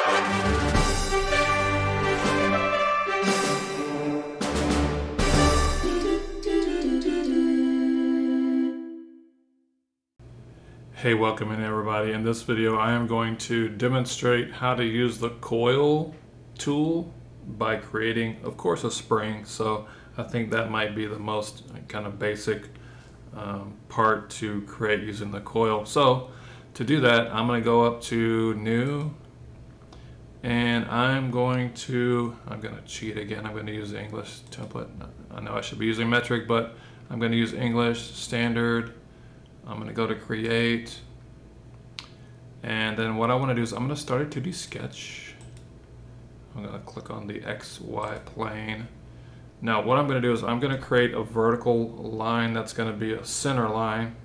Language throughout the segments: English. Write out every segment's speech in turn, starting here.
Hey, welcome in everybody. In this video I am going to demonstrate how to use the coil tool by creating, of course, a spring. So I think that might be the most kind of basic part to create using the coil. So to do that, I'm going to go up to New, and I'm going to cheat again. I'm going to use the English template. I know I should be using metric, but I'm going to use English standard. I'm going to go to create, and then what I want to do is I'm going to start a 2D sketch. I'm going to click on the XY plane. Now what I'm going to do is I'm going to create a vertical line that's going to be a center line,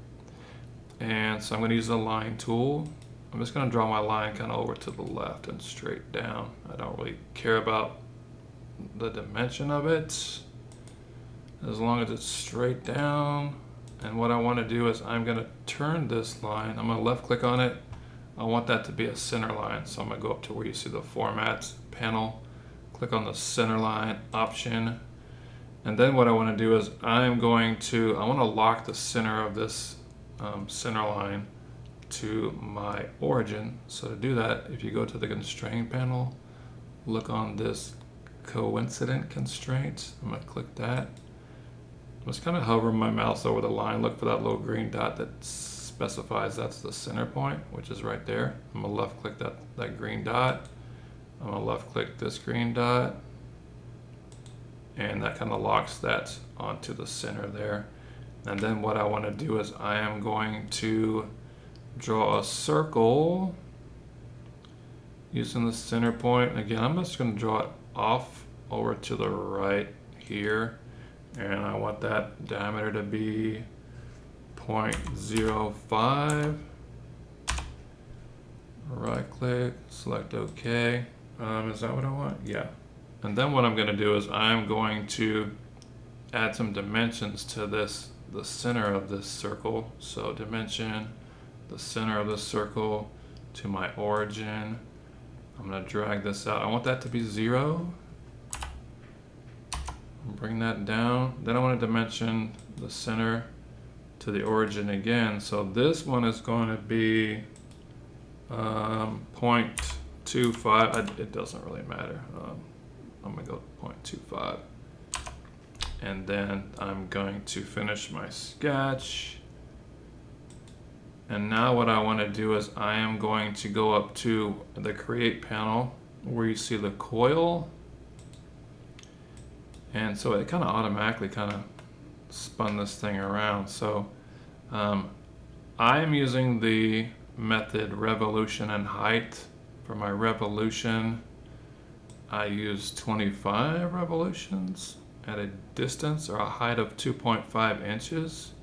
and so I'm going to use the line tool. I'm just going to draw my line kind of over to the left and straight down. I don't really care about the dimension of it as long as it's straight down. And what I want to do is I'm going to turn this line. I'm going to left click on it. I want that to be a center line. So I'm going to go up to where you see the Format panel, click on the center line option. And then what I want to do is I want to lock the center of this center line to my origin. So to do that, if you go to the constraint panel, look on this coincident constraint. I'm going to click that. Just kind of hover my mouse over the line, look for that little green dot that specifies that's the center point, which is right there. I'm going to left click that green dot. I'm going to left click this green dot, and that kind of locks that onto the center there. And then what I want to do is I am going to draw a circle using the center point. Again, I'm just going to draw it off over to the right here. And I want that diameter to be 0.05. Right click, select OK. Is that what I want? Yeah. And then what I'm going to do is I'm going to add some dimensions to the center of this circle. So dimension, the center of the circle to my origin. I'm going to drag this out. I want that to be 0. Bring that down. Then I want to dimension the center to the origin again. So this one is going to be 0.25. It doesn't really matter. I'm going to go 0.25. And then I'm going to finish my sketch. And now what I want to do is I am going to go up to the create panel where you see the coil. And so it kind of automatically kind of spun this thing around. So I am using the method revolution and height. For my revolution, I use 25 revolutions at a distance or a height of 2.5 inches.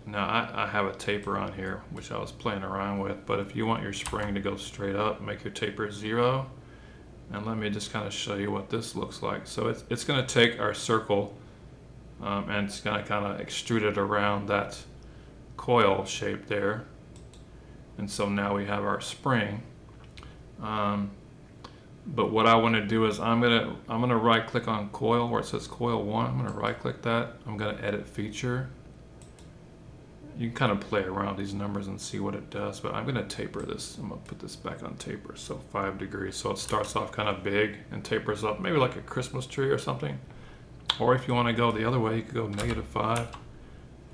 Now I have a taper on here, which I was playing around with, but if you want your spring to go straight up, make your taper 0. And let me just kind of show you what this looks like. So it's going to take our circle and it's going to kind of extrude it around that coil shape there. And so now we have our spring. But what I want to do is I'm gonna right click on coil where it says coil 1. I'm going to right click that. I'm going to edit feature. You can kind of play around these numbers and see what it does, but I'm going to taper this. I'm going to put this back on taper, so 5 degrees. So it starts off kind of big and tapers up, maybe like a Christmas tree or something. Or if you want to go the other way, you could go -5,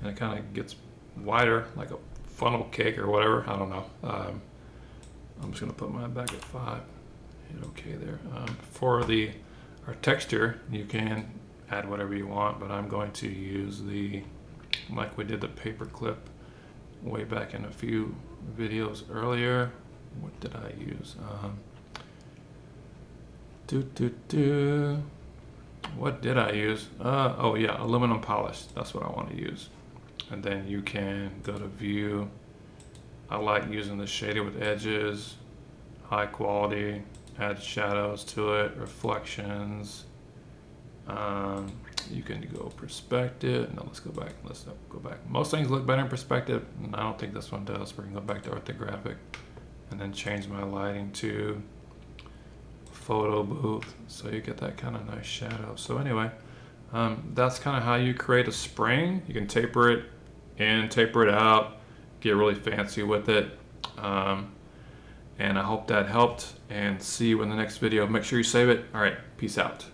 and it kind of gets wider, like a funnel cake or whatever. I don't know. I'm just going to put mine back at 5. Hit OK there. For our texture, you can add whatever you want, but I'm going to use like we did the paper clip way back in a few videos earlier. What did I use? What did I use? Oh yeah, aluminum polish. That's what I want to use. And then you can go to view. I like using the shaded with edges, high quality, add shadows to it, reflections. You can go perspective. No, let's go back. Let's go back. Most things look better in perspective. I don't think this one does. We're gonna go back to orthographic and then change my lighting to photo booth, so you get that kind of nice shadow. So anyway, that's kind of how you create a spring. You can taper it in, taper it out, get really fancy with it. And I hope that helped, and see you in the next video. Make sure you save it. All right, peace out.